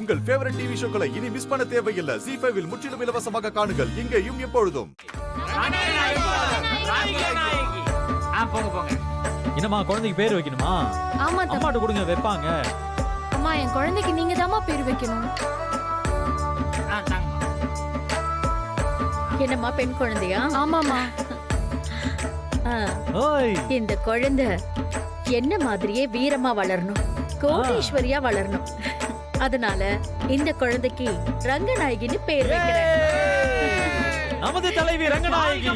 உங்கள் favourite TV ஷோக்களை இனி miss பண்ண தேவையில்லை. ZEE5 இல் முற்றிலும் இலவசமாக காணுங்கள். இங்கேயும் எப்பொழுதும். என்னம்மா குழந்தைக்கு பேர் வைக்கணுமா? ஆமா அம்மாட்ட கொடுங்க வைப்பாங்க. அம்மா என் குழந்தைக்கு நீங்க தாம்மா பேர் வைக்கணும். என்னம்மா பெண் குழந்தையா? ஆமாமா. ஓய் இந்த குழந்தை என்ன மாதிரியே வீரமா வளரணும், கோடீஸ்வரியா வளரணும். அதனால இந்த குழந்தைக்கு ரங்கநாயகின்னு பேர் வைக்கிறேன். நமது தலைவி ரங்கநாயகி.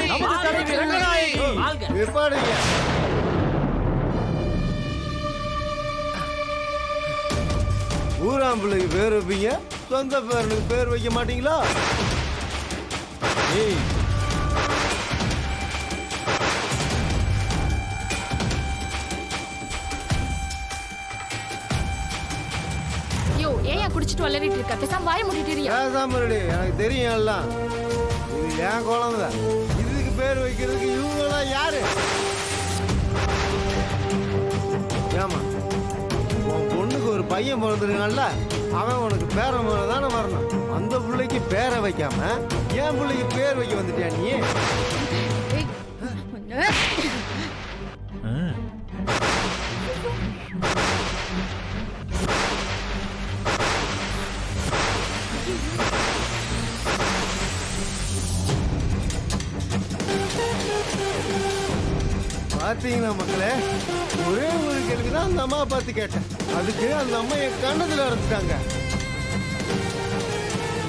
நமது தலைவி ரங்கநாயகி. எப்பாடுங்க ஊராம்பிள்ளைக்கு பேர் வைப்பீங்க, சொந்த பேரனுக்கு பேர் வைக்க மாட்டீங்களா? ஏய் யோ ஏன் குடிச்சிட்டு வளரிட்டு இருக்க? பேசாம வாய மூடிட்டியா? பேசாம இருடி, எனக்கு தெரியும் எல்லாம். இது என் குழந்தை, இதுக்கு பேர் வைக்கிறதுக்கு இவங்கெல்லாம் யாரு? ஏமா உன் பொண்ணுக்கு ஒரு பையன் பிறந்திருக்கான்ல, அவன் உனக்கு பேர முறை தானே வரணும். அந்த பிள்ளைக்கு பேரை வைக்காம என் பிள்ளைக்கு பேர் வைக்க வந்துட்டியா நீ? பாத்தீங்களா மக்களே, ஒரே ஒரு கேள்விதான் அந்த அம்மா பார்த்து கேட்டேன். அதுக்கு அந்த அம்மா என் கண்ணத்துல அரைச்சிட்டாங்க.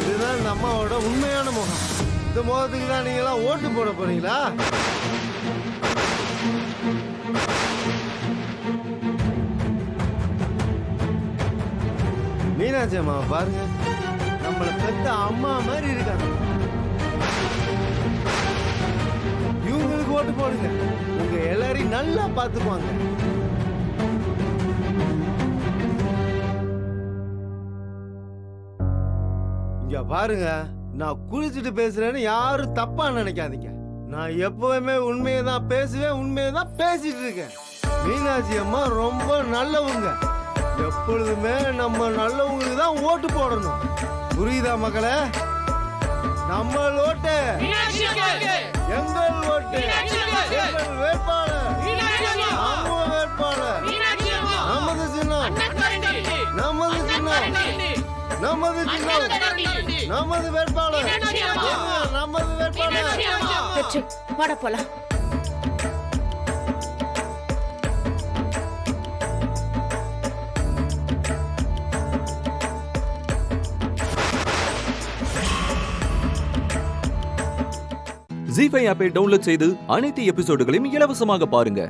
இதுதான் இந்த அம்மாவோட உண்மையான முகம். இந்த முகத்துக்கு தான் நீங்க எல்லாம் ஓட்டு போட போறீங்களா? மீனாட்சி அம்மா பாருங்க, நம்மளை பெத்த அம்மா மாதிரி இருக்காங்க. இவங்களுக்கு ஓட்டு போடுங்க, உங்க எல்லாரையும் நல்லா பாத்துக்குவாங்க. இங்க பாருங்க, நான் குளிச்சுட்டு பேசுறேன்னு யாரும் தப்பா நினைக்காதீங்க. நான் எப்பவுமே உண்மையை தான் பேசுவேன், உண்மையை தான் பேசிட்டு இருக்கேன். மீனாட்சி அம்மா ரொம்ப நல்லவங்க. எப்பொழுதுமே நம்ம நல்லவங்களுக்கு தான் ஓட்டு போடணும். புரியுதா மக்களே? நம்ம ஓட்டு, எங்கள் ஓட்டு, எங்கள் வேட்பாளர், நம்ம வேட்பாளர், நமது சின்னம், நமது சின்னம், நமது சின்னம், நமது வேட்பாளர், நமது வேட்பாளர். வெற்றி, வாடா போலாம். ZEE5 ஆப்பை டவுன்லோட் செய்து அனைத்து எபிசோடுகளையும் இலவசமாக பாருங்க.